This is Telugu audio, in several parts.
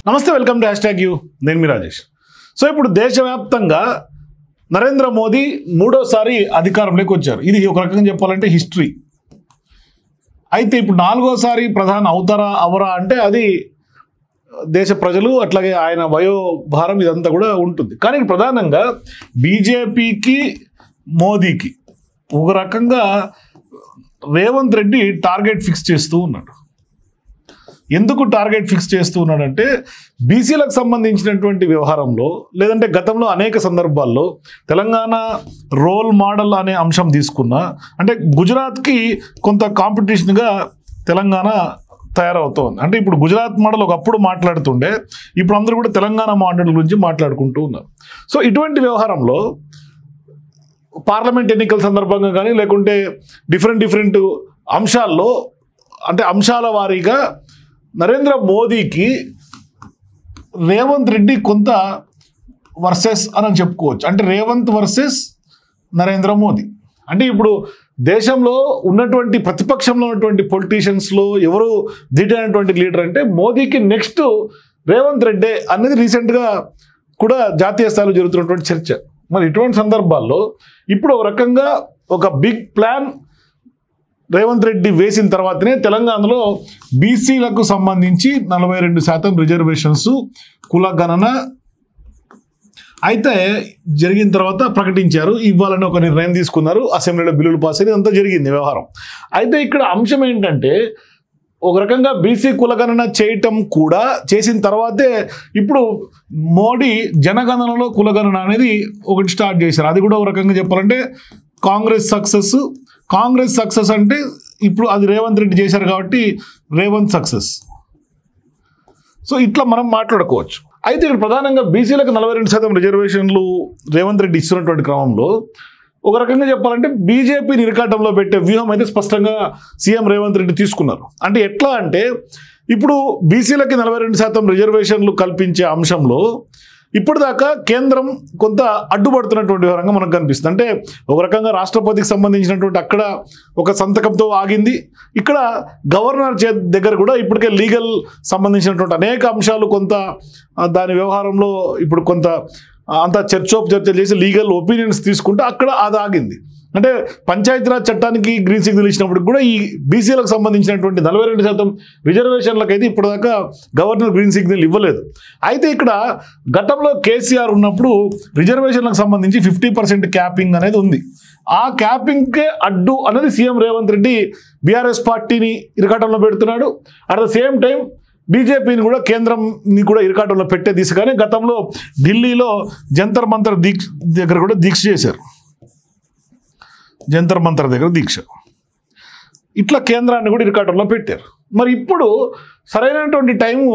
నమస్తే, వెల్కమ్ టు #యూ. నేను మీ రాజేష్. సో ఇప్పుడు దేశవ్యాప్తంగా నరేంద్ర మోదీ మూడోసారి అధికారంలోకి వచ్చారు. ఇది ఒక రకంగా చెప్పాలంటే హిస్టరీ. అయితే ఇప్పుడు నాలుగోసారి ప్రధాని అవుతారా అవరా అంటే అది దేశ ప్రజలు అట్లాగే ఆయన వయోభారం ఇదంతా కూడా ఉంటుంది. కానీ ప్రధానంగా బీజేపీకి మోదీకి ఒక రకంగా రేవంత్ రెడ్డి టార్గెట్ ఫిక్స్ చేస్తూ ఉన్నాడు. ఎందుకు టార్గెట్ ఫిక్స్ చేస్తూ ఉన్నాడంటే బీసీలకు సంబంధించినటువంటి వ్యవహారంలో లేదంటే గతంలో అనేక సందర్భాల్లో తెలంగాణ రోల్ మోడల్ అనే అంశం తీసుకున్నా అంటే గుజరాత్కి కొంత కాంపిటీషన్గా తెలంగాణ తయారవుతోంది. అంటే ఇప్పుడు గుజరాత్ మోడల్ ఒకప్పుడు మాట్లాడుతుండే, ఇప్పుడు అందరూ కూడా తెలంగాణ మోడల్ గురించి మాట్లాడుకుంటూ ఉన్నారు. సో ఇటువంటి వ్యవహారంలో పార్లమెంట్ ఎన్నికల సందర్భంగా కానీ లేకుంటే డిఫరెంట్ అంశాల్లో అంటే అంశాల వారీగా నరేంద్ర మోదీకి రేవంత్ రెడ్డి కొంత వర్సెస్ అని చెప్పుకోవచ్చు. అంటే రేవంత్ వర్సెస్ నరేంద్ర మోదీ. అంటే ఇప్పుడు దేశంలో ఉన్నటువంటి ప్రతిపక్షంలో ఉన్నటువంటి పొలిటీషియన్స్లో ఎవరు ధీటైనటువంటి లీడర్ అంటే మోదీకి నెక్స్ట్ రేవంత్ రెడ్డి అనేది రీసెంట్గా కూడా జాతీయ స్థాయిలో జరుగుతున్నటువంటి చర్చ. మరి ఇటువంటి సందర్భాల్లో ఇప్పుడు ఒక రకంగా ఒక బిగ్ ప్లాన్ రేవంత్ రెడ్డి వేసిన తర్వాతనే తెలంగాణలో బీసీలకు సంబంధించి 42% రిజర్వేషన్స్ కులగణన అయితే జరిగిన తర్వాత ప్రకటించారు. ఇవ్వాలని ఒక నిర్ణయం తీసుకున్నారు. అసెంబ్లీలో బిల్లులు పాస్ అయ్యి అంతా జరిగింది వ్యవహారం. అయితే ఇక్కడ అంశం ఏంటంటే ఒక రకంగా బీసీ కులగణన చేయటం కూడా చేసిన తర్వాతే ఇప్పుడు మోడీ జనగణనలో కులగణన అనేది ఒకటి స్టార్ట్ చేశారు. అది కూడా ఒక రకంగా చెప్పాలంటే కాంగ్రెస్ సక్సెస్ అంటే ఇప్పుడు అది రేవంత్ రెడ్డి చేశారు కాబట్టి రేవంత్ సక్సెస్. సో ఇట్లా మనం మాట్లాడుకోవచ్చు. అయితే ఇక్కడ ప్రధానంగా బీసీలకు 42% రిజర్వేషన్లు రేవంత్ రెడ్డి ఇస్తున్నటువంటి క్రమంలో ఒక రకంగా చెప్పాలంటే బీజేపీని ఇరకాటంలో పెట్టే వ్యూహం అయితే స్పష్టంగా సీఎం రేవంత్ రెడ్డి తీసుకున్నారు. అంటే ఎట్లా అంటే ఇప్పుడు బీసీలకి 42% రిజర్వేషన్లు కల్పించే అంశంలో ఇప్పటిదాకా కేంద్రం కొంత అడ్డుపడుతున్నటువంటి వివరంగా మనకు కనిపిస్తుంది. అంటే ఒక రకంగా రాష్ట్రపతికి సంబంధించినటువంటి అక్కడ ఒక సంతకంతో ఆగింది. ఇక్కడ గవర్నర్ దగ్గర కూడా ఇప్పటికే లీగల్ సంబంధించినటువంటి అనేక అంశాలు కొంత దాని వ్యవహారంలో ఇప్పుడు కొంత అంతా చర్చలు చేసి లీగల్ ఒపీనియన్స్ తీసుకుంటే అక్కడ అది ఆగింది. అంటే పంచాయతీరాజ్ చట్టానికి గ్రీన్ సిగ్నల్ ఇచ్చినప్పుడు కూడా ఈ బీసీలకు సంబంధించినటువంటి 42% రిజర్వేషన్లకైతే ఇప్పటిదాకా గవర్నర్ గ్రీన్ సిగ్నల్ ఇవ్వలేదు. అయితే ఇక్కడ గతంలో కేసీఆర్ ఉన్నప్పుడు రిజర్వేషన్లకు సంబంధించి 50% క్యాపింగ్ అనేది ఉంది. ఆ క్యాపింగ్కే అడ్డు అనేది సీఎం రేవంత్ రెడ్డి బీఆర్ఎస్ పార్టీని ఇరకాటంలో పెడుతున్నాడు. అట్ ద సేమ్ టైం బీజేపీని కూడా కేంద్రంని కూడా ఇరకాటంలో పెట్టే దిశగానే గతంలో ఢిల్లీలో జంతర్ మంతర్ దగ్గర కూడా దీక్ష చేశారు. జంతర్ మంతర్ దగ్గర దీక్ష ఇట్లా కేంద్రాన్ని కూడా ఇరకాటంలో పెట్టారు. మరి ఇప్పుడు సరైనటువంటి టైము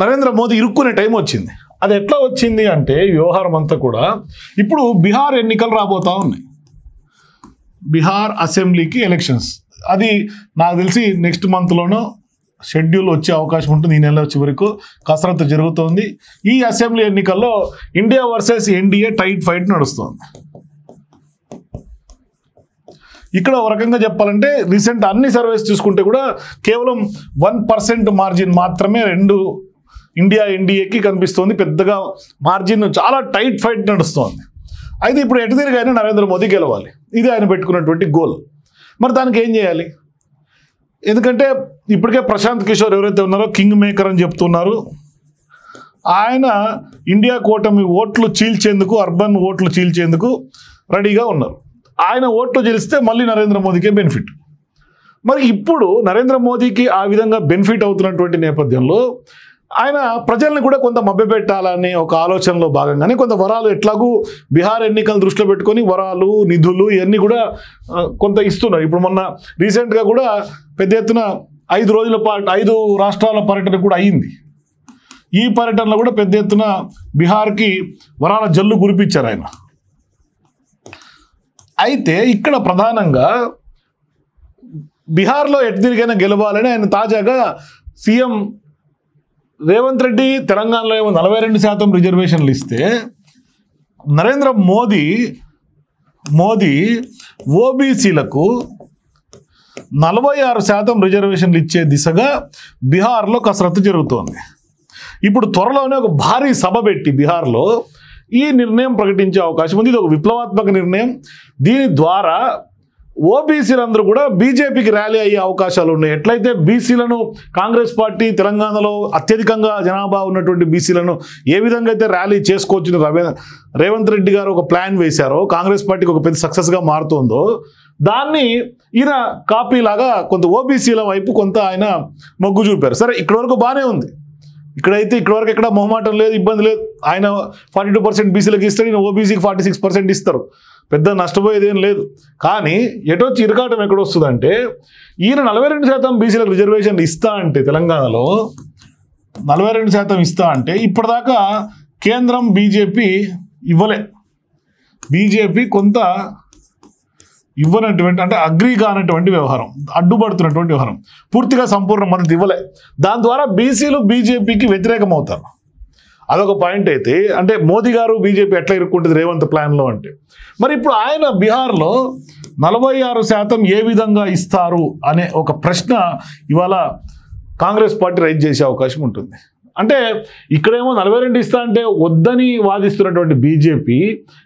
నరేంద్ర మోదీ ఇరుక్కునే టైం వచ్చింది. అది ఎట్లా వచ్చింది అంటే వ్యవహారం అంతా కూడా ఇప్పుడు బీహార్ ఎన్నికలు రాబోతా ఉన్నాయి. బీహార్ అసెంబ్లీకి ఎలక్షన్స్ అది నాకు తెలిసి నెక్స్ట్ మంత్లోనో షెడ్యూల్ వచ్చే అవకాశం ఉంటుంది. ఈ నెల చివరకు కసరత్తు జరుగుతోంది. ఈ అసెంబ్లీ ఎన్నికల్లో India versus NDA tight fight నడుస్తోంది. ఇక్కడ ఒక రకంగా చెప్పాలంటే రీసెంట్ అన్ని సర్వేస్ చూసుకుంటే కూడా కేవలం 1% మార్జిన్ మాత్రమే రెండు ఇండియా ఎన్డీఏకి కనిపిస్తోంది. పెద్దగా మార్జిన్ చాలా టైట్ ఫైట్ నడుస్తోంది. అయితే ఇప్పుడు ఎటు తిరిగైనా నరేంద్ర మోదీ గెలవాలి. ఇది ఆయన పెట్టుకున్నటువంటి గోల్. మరి దానికి ఏం చేయాలి? ఎందుకంటే ఇప్పటికే ప్రశాంత్ కిషోర్ ఎవరైతే ఉన్నారో కింగ్ మేకర్ అని చెప్తున్నారు. ఆయన ఇండియా కూటమి ఓట్లు చీల్చేందుకు అర్బన్ ఓట్లు చీల్చేందుకు రెడీగా ఉన్నారు. ఆయన ఓట్లు గెలిస్తే మళ్ళీ నరేంద్ర మోదీకే బెనిఫిట్. మరి ఇప్పుడు నరేంద్ర మోదీకి ఆ విధంగా బెనిఫిట్ అవుతున్నటువంటి నేపథ్యంలో ఆయన ప్రజల్ని కూడా కొంత మభ్యపెట్టాలనే ఒక ఆలోచనలో భాగంగానే కొంత వరాలు ఎట్లాగూ బీహార్ ఎన్నికలు దృష్టిలో పెట్టుకొని వరాలు నిధులు ఇవన్నీ కూడా కొంత ఇస్తున్నారు. ఇప్పుడు మొన్న రీసెంట్గా కూడా పెద్ద ఎత్తున 5 రోజుల పాటు 5 రాష్ట్రాల పర్యటన కూడా అయ్యింది. ఈ పర్యటనలో కూడా పెద్ద ఎత్తున బీహార్కి వరాల జల్లు కురిపించారు ఆయన. అయితే ఇక్కడ ప్రధానంగా బీహార్లో ఎటు తిరిగైనా గెలవాలని ఆయన తాజాగా సీఎం రేవంత్ రెడ్డి తెలంగాణలో ఏమో 42% రిజర్వేషన్లు ఇస్తే నరేంద్ర మోదీ ఓబీసీలకు 46% రిజర్వేషన్లు ఇచ్చే దిశగా బీహార్లో కసరత్తు జరుగుతోంది. ఇప్పుడు త్వరలోనే ఒక భారీ సభ పెట్టి బీహార్లో ఈ నిర్ణయం ప్రకటించే అవకాశం ఉంది. ఇది ఒక విప్లవాత్మక నిర్ణయం. దీని ద్వారా ఓబీసీలందరూ కూడా బీజేపీకి ర్యాలీ అయ్యే అవకాశాలు ఉన్నాయి. ఎట్లయితే బీసీలను కాంగ్రెస్ పార్టీ తెలంగాణలో అత్యధికంగా జనాభా ఉన్నటువంటి బీసీలను ఏ విధంగా అయితే ర్యాలీ చేసుకోవచ్చు రేవంత్ రెడ్డి గారు ఒక ప్లాన్ వేశారో, కాంగ్రెస్ పార్టీకి ఒక పెద్ద సక్సెస్గా మారుతుందో, దాన్ని ఈయన కాపీలాగా కొంత ఓబీసీల వైపు కొంత ఆయన మొగ్గు చూపారు. సరే, ఇక్కడ వరకు బాగానే ఉంది. ఇక్కడైతే ఇక్కడివరకు ఎక్కడ మొహమాటం లేదు, ఇబ్బంది లేదు. ఆయన 42% బీసీలకు ఇస్తారు, ఈయన ఓబీసీకి 46% ఇస్తారు. పెద్ద నష్టపోయేది ఏం లేదు. కానీ ఎటొచ్చి ఇరకాటం ఎక్కడొస్తుందంటే, ఈయన 42% బీసీలకు రిజర్వేషన్లు ఇస్తా అంటే, తెలంగాణలో 42% ఇస్తా అంటే ఇప్పటిదాకా కేంద్రం బీజేపీ ఇవ్వలే. బీజేపీ కొంత ఇవ్వనటువంటి, అంటే అగ్రీ కానటువంటి వ్యవహారం, అడ్డుపడుతున్నటువంటి వ్యవహారం, పూర్తిగా సంపూర్ణ మద్దతు ఇవ్వలే. దాని ద్వారా బీసీలు బీజేపీకి వ్యతిరేకం అవుతారు. అదొక పాయింట్ అయితే, అంటే మోదీ గారు బీజేపీ ఎట్లా ఇరుక్కుంటుంది రేవంత్ ప్లాన్లో అంటే. మరి ఇప్పుడు ఆయన బీహార్లో 46% ఏ విధంగా ఇస్తారు అనే ఒక ప్రశ్న ఇవాళ కాంగ్రెస్ పార్టీ రైజ్ చేసే అవకాశం ఉంటుంది. అంటే ఇక్కడేమో 42 ఇస్తా అంటే వద్దని వాదిస్తున్నటువంటి బీజేపీ,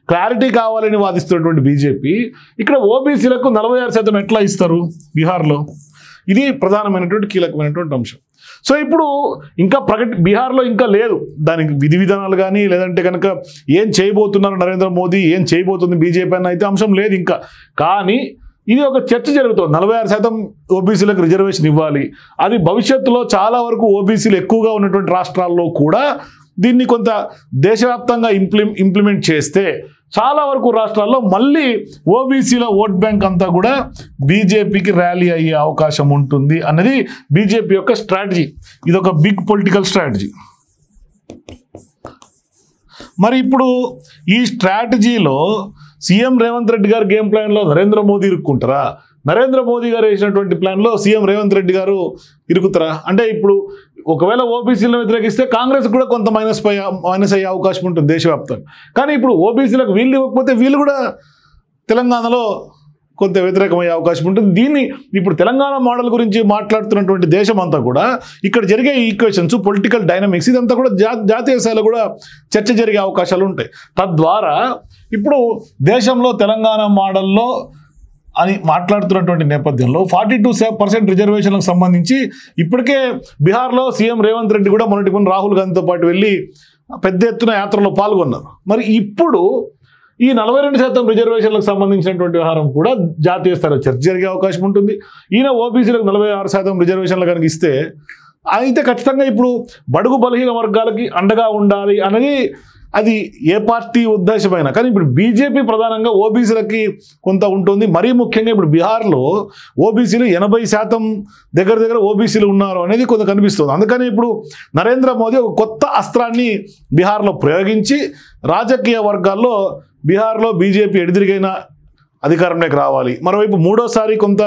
క్లారిటీ కావాలని వాదిస్తున్నటువంటి బీజేపీ, ఇక్కడ ఓబీసీలకు 46% ఎట్లా ఇస్తారు బీహార్లో? ఇది ప్రధానమైనటువంటి కీలకమైనటువంటి అంశం. సో ఇప్పుడు ఇంకా బీహార్లో ఇంకా లేదు దానికి విధి విధానాలు కానీ, లేదంటే కనుక ఏం చేయబోతున్నారు నరేంద్ర మోదీ, ఏం చేయబోతుంది బీజేపీ అని అయితే అంశం లేదు ఇంకా. కానీ ఇది ఒక చర్చ జరుగుతుంది. 46% ఓబీసీలకు రిజర్వేషన్ ఇవ్వాలి. అది భవిష్యత్తులో చాలా వరకు ఓబీసీలు ఎక్కువగా ఉన్నటువంటి రాష్ట్రాల్లో కూడా దీన్ని కొంత దేశవ్యాప్తంగా ఇంప్లిమెంట్ చేస్తే చాలా వరకు రాష్ట్రాల్లో మళ్ళీ ఓబీసీల ఓట్ బ్యాంక్ అంతా కూడా బీజేపీకి ర్యాలీ అయ్యే అవకాశం ఉంటుంది అన్నది బీజేపీ యొక్క స్ట్రాటజీ. ఇది ఒక బిగ్ పొలిటికల్ స్ట్రాటజీ. మరి ఇప్పుడు ఈ స్ట్రాటజీలో సీఎం రేవంత్ రెడ్డి గారు గేమ్ ప్లాన్లో నరేంద్ర మోదీ ఇరుక్కుంటారా? నరేంద్ర మోదీ గారు వేసినటువంటి ప్లాన్లో సీఎం రేవంత్ రెడ్డి గారు ఇరుకుతారా? అంటే ఇప్పుడు ఒకవేళ ఓబీసీలను వ్యతిరేకిస్తే కాంగ్రెస్ కూడా కొంత మైనస్ అయ్యే అవకాశం ఉంటుంది దేశవ్యాప్తంగా. కానీ ఇప్పుడు ఓబీసీలకు వీళ్ళు ఇవ్వకపోతే వీళ్ళు కూడా తెలంగాణలో కొంత వ్యతిరేకమయ్యే అవకాశం ఉంటుంది. దీన్ని ఇప్పుడు తెలంగాణ మోడల్ గురించి మాట్లాడుతున్నటువంటి దేశం అంతా కూడా ఇక్కడ జరిగే ఈక్వేషన్స్, పొలిటికల్ డైనమిక్స్, ఇదంతా కూడా జాతీయ స్థాయిలో కూడా చర్చ జరిగే అవకాశాలు ఉంటాయి. తద్వారా ఇప్పుడు దేశంలో తెలంగాణ మోడల్లో అని మాట్లాడుతున్నటువంటి నేపథ్యంలో 42% రిజర్వేషన్లకు సంబంధించి ఇప్పటికే బీహార్లో సీఎం రేవంత్ రెడ్డి కూడా మొన్నటి రాహుల్ గాంధీతో పాటు వెళ్ళి పెద్ద ఎత్తున యాత్రలో పాల్గొన్నారు. మరి ఇప్పుడు ఈ 42% రిజర్వేషన్లకు సంబంధించినటువంటి వ్యవహారం కూడా జాతీయ స్థాయిలో చర్చ జరిగే అవకాశం ఉంటుంది. ఈయన ఓబీసీలకు 46% రిజర్వేషన్లు కనుక ఇస్తే అయితే ఖచ్చితంగా ఇప్పుడు బడుగు బలహీన వర్గాలకి అండగా ఉండాలి అనేది అది ఏ పార్టీ ఉద్దేశమైనా. కానీ ఇప్పుడు బీజేపీ ప్రధానంగా ఓబీసీలకి కొంత ఉంటుంది. మరీ ముఖ్యంగా ఇప్పుడు బీహార్లో ఓబీసీలు 80% దగ్గర ఓబీసీలు ఉన్నారు అనేది కొంత కనిపిస్తుంది. అందుకని ఇప్పుడు నరేంద్ర మోదీ ఒక కొత్త అస్త్రాన్ని బీహార్లో ప్రయోగించి రాజకీయ వర్గాల్లో బీహార్లో బీజేపీ ఎడిదిరిగైన అధికారంలోకి రావాలి. మరోవైపు మూడోసారి కొంత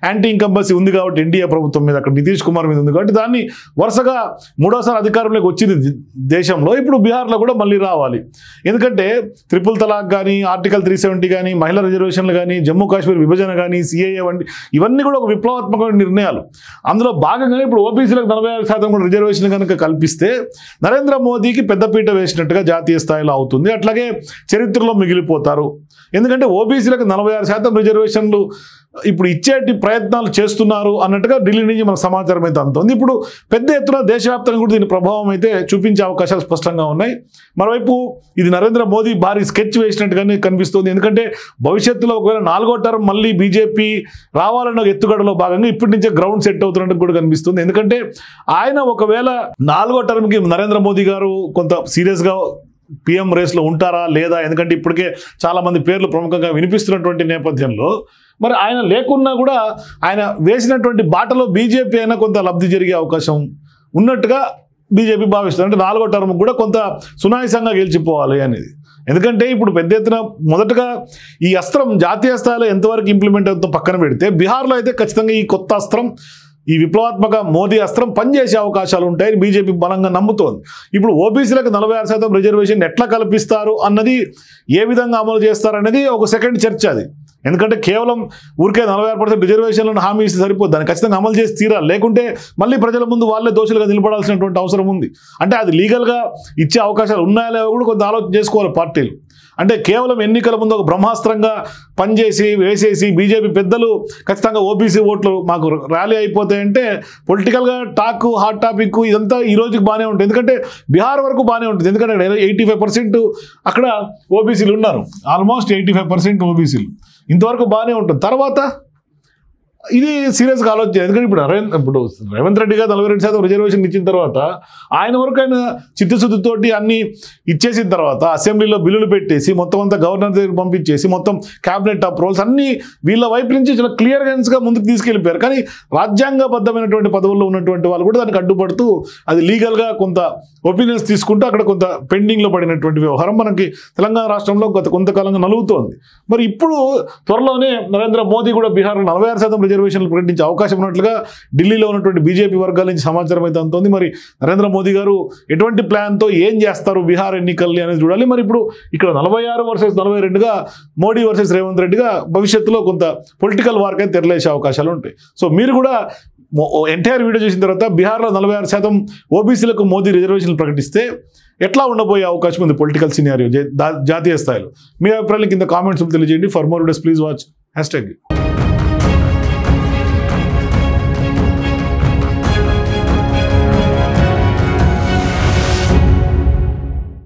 యాంటీ ఇన్కంబెన్సీ ఉంది కాబట్టి ఎన్డీఏ ప్రభుత్వం మీద, అక్కడ నితీష్ కుమార్ మీద ఉంది కాబట్టి దాన్ని వరుసగా మూడోసారి అధికారంలోకి వచ్చింది దేశంలో. ఇప్పుడు బీహార్లో కూడా మళ్ళీ రావాలి. ఎందుకంటే ట్రిపుల్ తలాక్ కానీ, ఆర్టికల్ 370 కానీ, మహిళా రిజర్వేషన్లు కానీ, జమ్మూ కాశ్మీర్ విభజన కానీ, సిఏఏ వంటి ఇవన్నీ కూడా ఒక విప్లవాత్మకమైన నిర్ణయాలు. అందులో భాగంగా ఇప్పుడు ఓబీసీలకు 46% కూడా రిజర్వేషన్ కనుక కల్పిస్తే నరేంద్ర మోదీకి పెద్దపీట వేసినట్టుగా జాతీయ స్థాయిలో అవుతుంది. అట్లాగే చరిత్రలో మిగిలిపోతారు. ఎందుకంటే ఓబీసీలకు 46% రిజర్వేషన్లు ఇప్పుడు ఇచ్చేటి ప్రయత్నాలు చేస్తున్నారు అన్నట్టుగా ఢిల్లీ నుంచి మనకు సమాచారం అయితే అందుతుంది. ఇప్పుడు పెద్ద ఎత్తున దేశవ్యాప్తంగా కూడా దీని ప్రభావం అయితే చూపించే అవకాశాలు స్పష్టంగా ఉన్నాయి. మరోవైపు ఇది నరేంద్ర మోదీ భారీ స్కెచ్ వేసినట్టుగానే కనిపిస్తుంది. ఎందుకంటే భవిష్యత్తులో ఒకవేళ 4వ టర్మ్ మళ్ళీ బీజేపీ రావాలన్న ఎత్తుగడలో భాగంగా ఇప్పటి నుంచే గ్రౌండ్ సెట్ అవుతున్నట్టు కూడా కనిపిస్తుంది. ఎందుకంటే ఆయన ఒకవేళ 4వ టర్మ్కి నరేంద్ర మోదీ గారు కొంత సీరియస్గా పీఎం రేస్లో ఉంటారా లేదా? ఎందుకంటే ఇప్పటికే చాలామంది పేర్లు ప్రముఖంగా వినిపిస్తున్నటువంటి నేపథ్యంలో మరి ఆయన లేకున్నా కూడా ఆయన వేసినటువంటి బాటలో బీజేపీ అయినా కొంత లబ్ధి జరిగే అవకాశం ఉన్నట్టుగా బీజేపీ భావిస్తుంది. అంటే 4వ టర్మ్ కూడా కొంత సునాయాసంగా గెలిచిపోవాలి అనేది. ఎందుకంటే ఇప్పుడు పెద్ద ఎత్తున మొదటగా ఈ అస్త్రం జాతీయ స్థాయిలో ఎంతవరకు ఇంప్లిమెంట్ అవుతుందో పక్కన పెడితే బీహార్లో అయితే ఖచ్చితంగా ఈ కొత్త అస్త్రం ఈ విప్లవాత్మక మోదీ అస్త్రం పనిచేసే అవకాశాలు ఉంటాయని బీజేపీ బలంగా నమ్ముతోంది. ఇప్పుడు ఓబీసీలకు 46% రిజర్వేషన్ ఎట్లా కల్పిస్తారు అన్నది, ఏ విధంగా అమలు చేస్తారనేది ఒక సెకండ్ చర్చ అది. ఎందుకంటే కేవలం ఊరికే 46% రిజర్వేషన్లను హామీ ఇస్తే సరిపోదు, దాన్ని ఖచ్చితంగా అమలు చేసి తీరాలి. లేకుంటే మళ్ళీ ప్రజల ముందు వాళ్ళే దోషులుగా నిలబడాల్సినటువంటి అవసరం ఉంది. అంటే అది లీగల్గా ఇచ్చే అవకాశాలు ఉన్నాయా లేవో కూడా కొంత ఆలోచన చేసుకోవాలి పార్టీలు. అంటే కేవలం ఎన్నికల ముందు ఒక బ్రహ్మాస్త్రంగా పనిచేసి వేసేసి బీజేపీ పెద్దలు ఖచ్చితంగా ఓబీసీ ఓట్లు మాకు ర్యాలీ అయిపోతాయంటే పొలిటికల్గా టాక్ హాట్ టాపిక్ ఇదంతా ఈ రోజుకి బాగానే ఉంటుంది. ఎందుకంటే బీహార్ వరకు బాగానే ఉంటుంది. ఎందుకంటే 85% అక్కడ ఓబీసీలు ఉన్నారు, ఆల్మోస్ట్ 85% ఓబీసీలు. ఇంతవరకు బాగానే ఉంటుంది. తర్వాత ఇది సీరియస్గా ఆలోచించారు. ఎందుకంటే ఇప్పుడు రేవంత్ రెడ్డి గారు 42% రిజర్వేషన్ ఇచ్చిన తర్వాత ఆయన వరకు ఆయన చిత్తశుద్ధితోటి అన్ని ఇచ్చేసిన తర్వాత అసెంబ్లీలో బిల్లులు పెట్టేసి మొత్తం అంతా గవర్నర్ దగ్గర పంపించేసి మొత్తం క్యాబినెట్ అప్రూవల్స్ అన్ని వీళ్ళ వైపు నుంచి చాలా క్లియర్గా ముందుకు తీసుకెళ్ళిపోయారు. కానీ రాజ్యాంగబద్ధమైనటువంటి పదవుల్లో ఉన్నటువంటి వాళ్ళు కూడా దానికి అడ్డుపడుతూ అది లీగల్గా కొంత ఒపీనియన్స్ తీసుకుంటూ అక్కడ కొంత పెండింగ్లో పడినటువంటి వ్యవహారం మనకి తెలంగాణ రాష్ట్రంలో కొంతకాలంగా నలుగుతోంది. మరి ఇప్పుడు త్వరలోనే నరేంద్ర మోదీ కూడా బీహార్లో 46% రిజర్వేషన్లు ప్రకటించే అవకాశం ఉన్నట్లుగా ఢిల్లీలో ఉన్నటువంటి బీజేపీ వర్గాల నుంచి సమాచారం అయితే అందుతోంది. మరి నరేంద్ర మోదీ గారు ఎటువంటి ప్లాన్తో ఏం చేస్తారు బీహార్ ఎన్నికల్ని అనేది చూడాలి. మరి ఇప్పుడు ఇక్కడ 46 వర్సెస్ 42గా మోడీ వర్సెస్ రేవంత్ రెడ్డిగా భవిష్యత్తులో కొంత పొలిటికల్ వార్క్ అయితే తెరలేసే అవకాశాలు ఉంటాయి. సో మీరు కూడా ఎంటైర్ వీడియో చూసిన తర్వాత బీహార్లో 46% ఓబీసీలకు మోదీ రిజర్వేషన్లు ప్రకటిస్తే ఎట్లా ఉండబోయే అవకాశం ఉంది పొలిటికల్ సినారియో జాతీయ స్థాయిలో? మీ అభిప్రాయాలు కింద కామెంట్స్ తెలియజేయండి. For more videos please watch #.